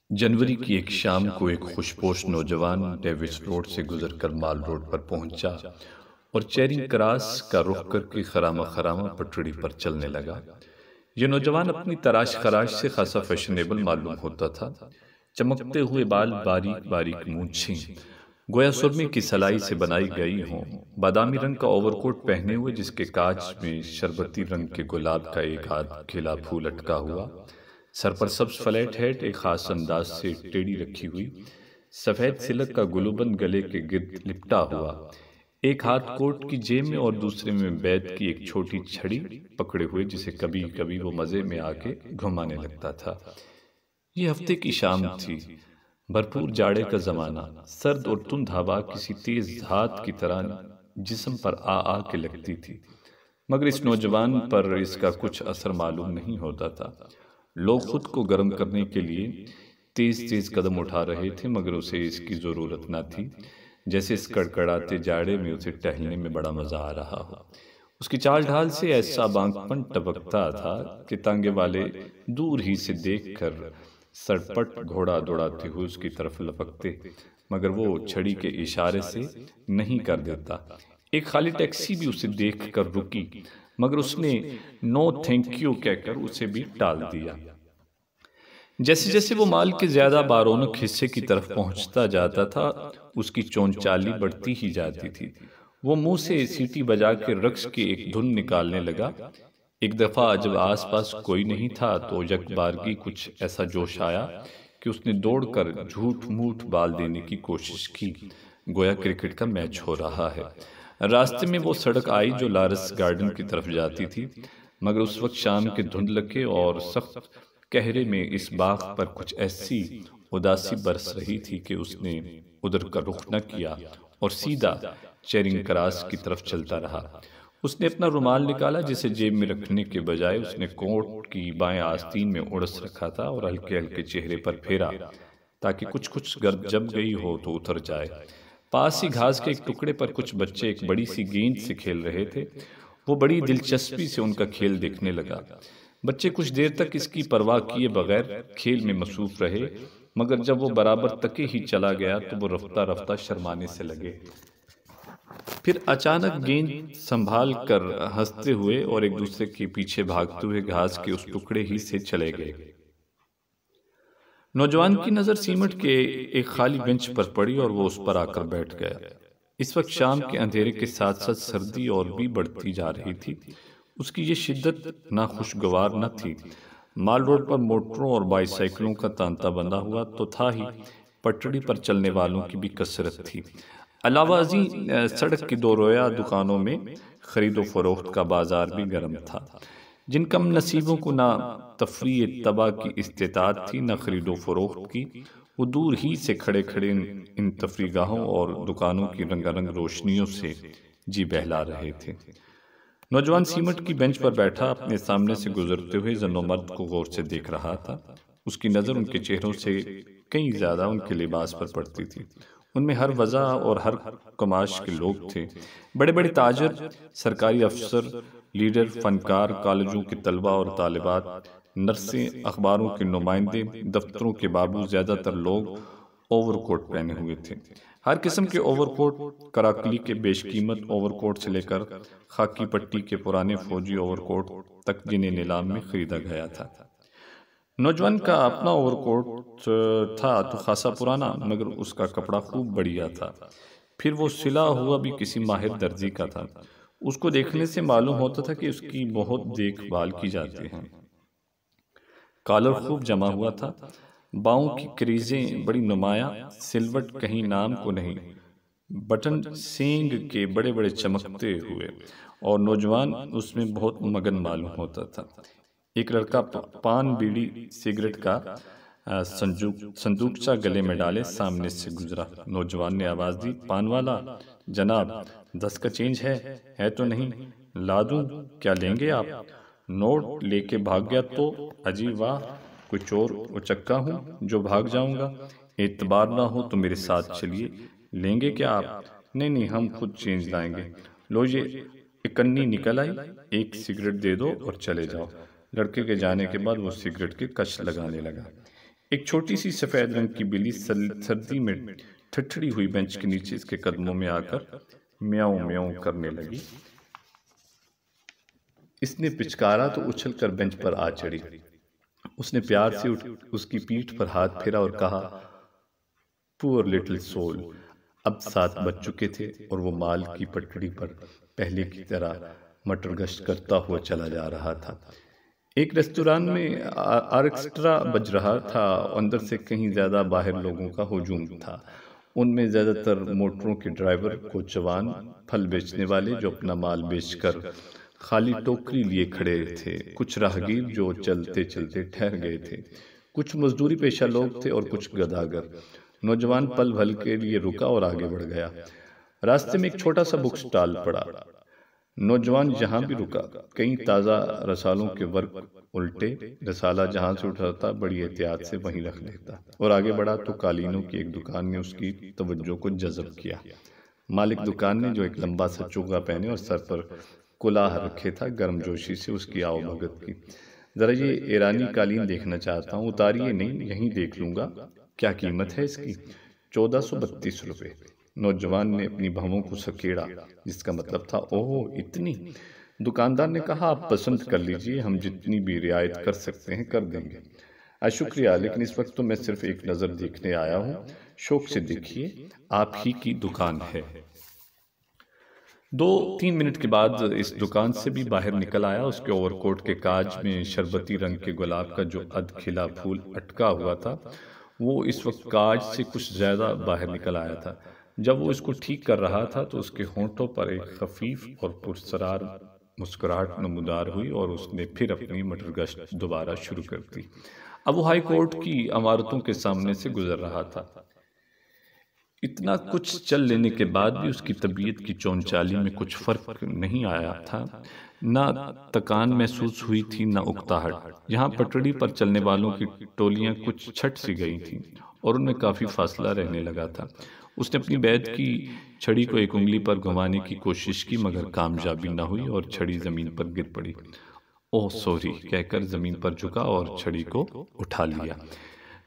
جنوری کی ایک شام کو ایک خوشپوش نوجوان ڈیوس روڈ سے گزر کر مال روڈ پر پہنچا اور چیرنگ کراس کا رخ کر کے خرامہ خرامہ پٹڑی پر چلنے لگا۔ یہ نوجوان اپنی تراش خراش سے خاصا فیشنیبل معلوم ہوتا تھا۔ چمکتے ہوئے بال، باریک باریک مونچھیں گویا سرمے کی سلائی سے بنائی گئی ہوں، بادامی رنگ کا اوور کوٹ پہنے ہوئے جس کے کاج میں شربتی رنگ کے گلاب کا ایک ہاتھ کھلا پھول اٹکا ہوا، سر پر سبز فلیٹ ہیٹ ایک خاص انداز سے ٹیڑھی رکھی ہوئی، سفید سلک کا گلوبند گلے کے گرد لپٹا ہوا، ایک ہاتھ کوٹ کی جیب میں اور دوسرے میں بیت کی ایک چھوٹی چھڑی پکڑے ہوئے جسے کبھی کبھی وہ مزے میں آ کے گھمانے لگتا تھا۔ یہ ہفتے کی شام تھی، بھرپور جاڑے کا زمانہ، سرد اور تند ہوا کسی تیز ہاتھ کی طرح جسم پر آ کے لگتی تھی، مگر اس نوجوان پر اس کا کچھ اثر معلوم نہیں ہوتا تھا۔ لوگ خود کو گرم کرنے کے لیے تیز تیز قدم اٹھا رہے تھے مگر اسے اس کی ضرورت نہ تھی، جیسے اس کڑکڑاتے جاڑے میں اسے ٹہلنے میں بڑا مزہ آ رہا ہو۔ اس کی چال ڈھال سے ایسا بانک پن ٹپکتا تھا کہ تانگے والے دور ہی سے دیکھ کر سڑپٹ گھوڑا دوڑاتے ہوئے اس کی طرف لپکتے، مگر وہ چھڑی کے اشارے سے نہیں کر دیتا۔ ایک خالی ٹیکسی بھی اسے دیکھ کر رکی مگر اس نے نو تھینک یو کہہ کر اسے بھی ٹال دیا۔ جیسے جیسے وہ مال کے زیادہ بارونق حصے کی طرف پہنچتا جاتا تھا اس کی چونچالی بڑھتی ہی جاتی تھی۔ وہ منہ سے سیٹی بجا کے رقص کی ایک دھن نکالنے لگا۔ ایک دفعہ جب آس پاس کوئی نہیں تھا تو یک بارگی کچھ ایسا جوش آیا کہ اس نے دوڑ کر جھوٹ موٹ بال دینے کی کوشش کی، گویا کرکٹ کا میچ ہو رہا ہے۔ راستے میں وہ سڑک آئی جو لارس گارڈن کی طرف جاتی تھی، مگر اس وقت شام کے دھندلکے اور سخت کہرے میں اس باغ پر کچھ ایسی اداسی برس رہی تھی کہ اس نے ادھر کا رخ نہ کیا اور سیدھا چیرنگ کراس کی طرف چلتا رہا۔ اس نے اپنا رومال نکالا جسے جیب میں رکھنے کے بجائے اس نے کوٹ کی بائیں آستین میں اڑس رکھا تھا اور ہلکے ہلکے چہرے پر پھیرا تاکہ کچھ گرد جم گئی ہو تو اتر جائے۔ پاس ہی گھاس کے ایک ٹکڑے پر کچھ بچے ایک بڑی سی گیند سے کھیل رہے تھے۔ وہ بڑی دلچسپی سے ان کا کھیل دیکھنے لگا۔ بچے کچھ دیر تک اس کی پرواہ کیے بغیر کھیل میں مصروف رہے، مگر جب وہ برابر تکے ہی چلا گیا تو وہ رفتہ رفتہ شرمانے سے لگے۔ پھر اچانک گیند سنبھال کر ہنستے ہوئے اور ایک دوسرے کے پیچھے بھاگتے ہوئے گھاس کے اس ٹکڑے ہی سے چلے گئے۔ نوجوان کی نظر سیمنٹ کے ایک خالی بینچ پر پڑی اور وہ اس پر آ کر بیٹھ گیا۔ اس وقت شام کے اندھیرے کے ساتھ ساتھ سردی اور بھی بڑھتی جا رہی تھی۔ اس کی یہ شدت ناخوشگوار نہ تھی۔ مال روڈ پر موٹروں اور بائی سائیکلوں کا تانتا بندھا ہوا تو تھا ہی، پٹڑی پر چلنے والوں کی بھی کثرت تھی۔ علاوہ ازیں سڑک کی دو رویا دکانوں میں خرید و فروخت کا بازار بھی گرم تھا۔ جن کم نصیبوں کو نہ تفریح طبع کی استطاعت تھی نہ خرید و فروخت کی، وہ دور ہی سے کھڑے کھڑے ان تفریح گاہوں اور دکانوں کی رنگا رنگ روشنیوں سے جی بہلا رہے تھے۔ نوجوان سیمنٹ کی بینچ پر بیٹھا اپنے سامنے سے گزرتے ہوئے زن و مرد کو غور سے دیکھ رہا تھا۔ اس کی نظر ان کے چہروں سے کہیں زیادہ ان کے لباس پر پڑتی تھی۔ ان میں ہر وضع اور ہر کماش کے لوگ تھے، بڑے بڑے تاجر، سرکاری افسر، لیڈر، فنکار، کالجوں کے طلبہ اور طالبات، نرسیں، اخباروں کے نمائندے، دفتروں کے بابو، زیادہ تر لوگ اوور کوٹ پہنے ہوئے تھے۔ ہر قسم کے اوور کوٹ، کراکلی کے بیش قیمت اوور کوٹ سے لے کر خاکی پٹی کے پرانے فوجی اوور کوٹ تک جنہیں نیلام میں خریدا گیا تھا۔ نوجوان کا اپنا اوور کوٹ تھا تو خاصا پرانا، مگر اس کا کپڑا خوب بڑھیا تھا، پھر وہ سلا ہوا بھی کسی ماہر درزی کا تھا۔ اس کو دیکھنے سے معلوم ہوتا تھا کہ اس کی بہت دیکھ بھال کی جاتی ہے۔ کالر خوب جما ہوا تھا، باؤں کی کریزیں بڑی نمایاں، سلوٹ کہیں نام کو نہیں، بٹن سینگ کے بڑے بڑے چمکتے ہوئے، اور نوجوان اس میں بہت مگن معلوم ہوتا تھا۔ ایک لڑکا پان بیڑی سگریٹ کا صندوقچہ گلے میں ڈالے سامنے سے گزرا۔ نوجوان نے آواز دی، پان والا جناب، 10 کا چینج ہے تو نہیں؟ لا دوں؟ کیا لیں گے آپ؟ نوٹ لے کے بھاگ گیا تو اجی واہ، کوئی چور اچکا ہوں جو بھاگ جاؤں گا؟ اعتبار نہ ہو تو میرے ساتھ چلیے۔ لیں گے کیا آپ؟ نہیں، ہم خود چینج لائیں گے۔ لو یہ اکنی نکل آئی، ایک سگریٹ دے دو اور چلے جاؤ۔ لڑکے کے جانے کے بعد وہ سگریٹ کے کش لگانے لگا۔ ایک چھوٹی سی سفید رنگ کی بلی سردی میں ٹھٹھڑی ہوئی بینچ کے نیچے اس کے قدموں میں آ کر میاؤں میاؤں کرنے لگی۔ اس نے پچکارا تو اچھل کر بینچ پر آ چڑھی۔ اس نے پیار سے اس کی پیٹھ پر ہاتھ پھیرا اور کہا، پور لٹل سول۔ اب 7 بج چکے تھے اور وہ مال کی پٹڑی پر پہلے کی طرح مٹر گشت کرتا ہوا چلا جا رہا تھا۔ ایک ریستوران میں آرکسٹرا بج رہا تھا، اندر سے کہیں زیادہ باہر لوگوں کا ہجوم تھا۔ ان میں زیادہ تر موٹروں کے ڈرائیور، کوچوان، پھل بیچنے والے جو اپنا مال بیچ کر خالی ٹوکری لیے کھڑے تھے، کچھ راہگیر جو چلتے چلتے ٹھہر گئے تھے، کچھ مزدوری پیشہ لوگ تھے اور کچھ گداگر۔ نوجوان پل بھل کے لیے رکا اور آگے بڑھ گیا۔ راستے میں ایک چھوٹا سا بک سٹال پڑا۔ نوجوان جہاں بھی رکا، کئی تازہ رسالوں کے ورق الٹے، رسالہ جہاں سے اٹھاتا بڑی احتیاط سے وہیں رکھ لیتا، اور آگے بڑھا تو قالینوں کی ایک دکان نے اس کی توجہ کو جذب کیا۔ مالک دکان نے، جو ایک لمبا سا چوغا پہنے اور سر پر کلاه رکھے تھا، گرم جوشی سے اس کی آؤ بھگت کی۔ ذرا یہ ایرانی قالین دیکھنا چاہتا ہوں۔ اتاریے نہیں، یہیں دیکھ لوں گا۔ کیا قیمت ہے اس کی؟ 1432 روپے۔ نوجوان نے اپنی بھووں کو سکیڑا، جس کا مطلب تھا، اوہ اتنی! دکاندار نے کہا، آپ پسند کر لیجئے، ہم جتنی بھی رعایت کر سکتے ہیں کر دیں گے۔ شکریہ، لیکن اس وقت تو میں صرف ایک نظر دیکھنے آیا ہوں۔ شوق سے دیکھیے، آپ ہی کی دکان ہے۔ 2-3 منٹ کے بعد اس دکان سے بھی باہر نکل آیا۔ اس کے اوور کوٹ کے کاج میں شربتی رنگ کے گلاب کا جو کھلا پھول اٹکا ہوا تھا، وہ اس وقت کاج سے کچھ زیادہ باہر نکل آیا تھا۔ جب وہ اس کو ٹھیک کر رہا تھا تو اس کے ہونٹوں پر ایک خفیف اور پرسرار مسکراہٹ نمودار ہوئی اور اس نے پھر اپنی مٹر گشت دوبارہ شروع کر دی۔ اب وہ ہائی کورٹ کی عمارتوں کے سامنے سے گزر رہا تھا۔ اتنا کچھ چل لینے کے بعد بھی اس کی طبیعت کی چون چالی میں کچھ فرق نہیں آیا تھا۔ نہ تکان محسوس ہوئی تھی، نہ اکتاہٹ۔ یہاں پٹڑی پر چلنے والوں کی ٹولیاں کچھ چھٹ سی گئی تھیں اور ان میں کافی فاصلہ رہنے لگا تھا۔ اس نے اپنی بیعت کی چھڑی کو ایک انگلی پر گھمانے کی کوشش کی، مگر کامیابی نہ ہوئی اور چھڑی زمین پر گر پڑی۔ اوہ سوری کہہ کر زمین پر جھکا اور چھڑی کو اٹھا لیا۔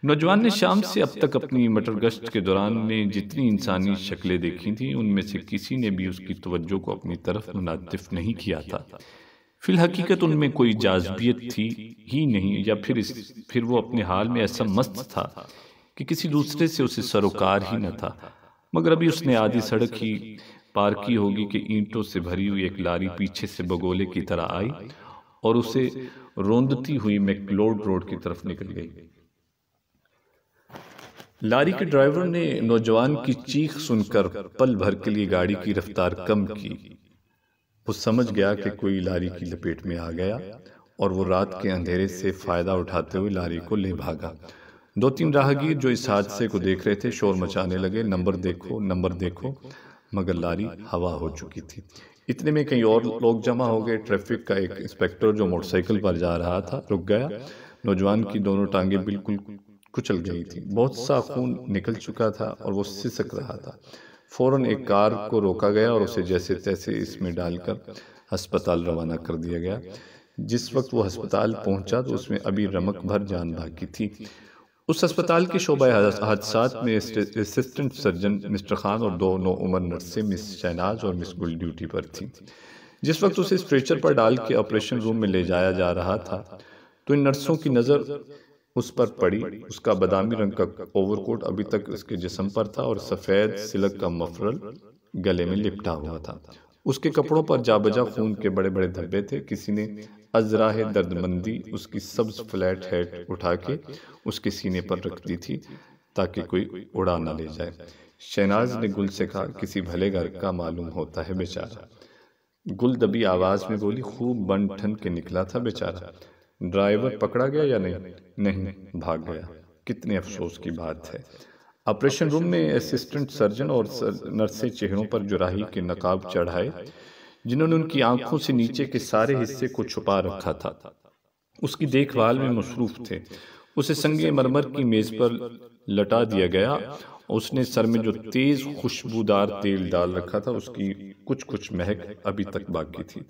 نوجوان نے شام سے اب تک اپنی مٹر گشت کے دوران نے جتنی انسانی شکلیں دیکھی تھیں، ان میں سے کسی نے بھی اس کی توجہ کو اپنی طرف منعطف نہیں کیا تھا۔ فی الحقیقت ان میں کوئی جاذبیت تھی ہی نہیں، یا پھر وہ اپنے حال میں ایسا مست تھا کہ کسی دوسرے سے اسے سروکار ہی نہ تھا۔ مگر ابھی اس نے آدھی سڑک ہی پار کی ہوگی کہ اینٹوں سے بھری ہوئی ایک لاری پیچھے سے بگولے کی طرح آئی اور اسے روندتی ہوئی میکلوڈ روڈ کی طرف نکل گئی۔ لاری کے ڈرائیور نے نوجوان کی چیخ سن کر پل بھر کے لیے گاڑی کی رفتار کم کی۔ وہ سمجھ گیا کہ کوئی لاری کی لپیٹ میں آ گیا اور وہ رات کے اندھیرے سے فائدہ اٹھاتے ہوئے لاری کو لے بھاگا۔ 2-3 راہگیر جو اس حادثے کو دیکھ رہے تھے شور مچانے لگے، نمبر دیکھو، نمبر دیکھو، مگر لاری ہوا ہو چکی تھی۔ اتنے میں کئی اور لوگ جمع ہو گئے۔ ٹریفک کا ایک انسپکٹر جو موٹر سائیکل پر جا رہا تھا رک گیا۔ نوجوان کی دونوں ٹانگیں بالکل کچل گئی تھی، بہت سا خون نکل چکا تھا اور وہ سسک رہا تھا۔ فوراً ایک کار کو روکا گیا اور اسے جیسے تیسے اس میں ڈال کر ہسپتال روانہ کر دیا گیا۔ جس وقت وہ ہسپتال پہنچا تو اس میں ابھی رمق بھر جان باقی تھی۔ اس ہسپتال کے شعبہ حادثات میں اسسٹنٹ سرجن مسٹر خان اور 2 نوعمر نرسیں مس شہناز اور مس گل ڈیوٹی پر تھیں۔ جس وقت اسے اسٹریچر پر ڈال کے آپریشن روم میں لے جایا جا رہا تھا تو ان نرسوں کی نظر اس پر پڑی۔ اس کا بادامی رنگ کا اوور کوٹ ابھی تک اس کے جسم پر تھا اور سفید سلک کا مفرل گلے میں لپٹا ہوا تھا۔ اس کے کپڑوں پر جا بجا خون کے بڑے بڑے دھبے تھے۔ کسی نے ازراہ دردمندی اس کی سبز فلیٹ ہیٹ اٹھا کے اس کے سینے پر رکھ دی تھی تاکہ کوئی اڑا نہ لے جائے۔ شہناز نے گل سے کہا، کسی بھلے گھر کا معلوم ہوتا ہے بیچارہ۔ گل دبی آواز میں بولی، خوب بن ٹھن کے نکلا تھا بیچارہ۔ ڈرائیور پکڑا گیا یا نہیں؟ نہیں، بھاگ گیا۔ کتنے افسوس کی بات ہے۔ آپریشن روم میں اسسٹنٹ سرجن اور نرسیں چہروں پر جراحی کے نقاب چڑھائے جنہوں نے ان کی آنکھوں سے نیچے کے سارے حصے کو چھپا رکھا تھا، اس کی دیکھ بھال میں مصروف تھے۔ اسے سنگ مرمر کی میز پر لٹا دیا گیا۔ اس نے سر میں جو تیز خوشبودار تیل ڈال رکھا تھا اس کی کچھ مہک ابھی تک باقی تھی۔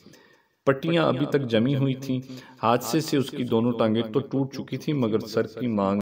پٹیاں ابھی تک جمی ہوئی تھیں۔ حادثے سے اس کی دونوں ٹانگیں تو ٹوٹ چکی تھیں مگر سر کی مانگ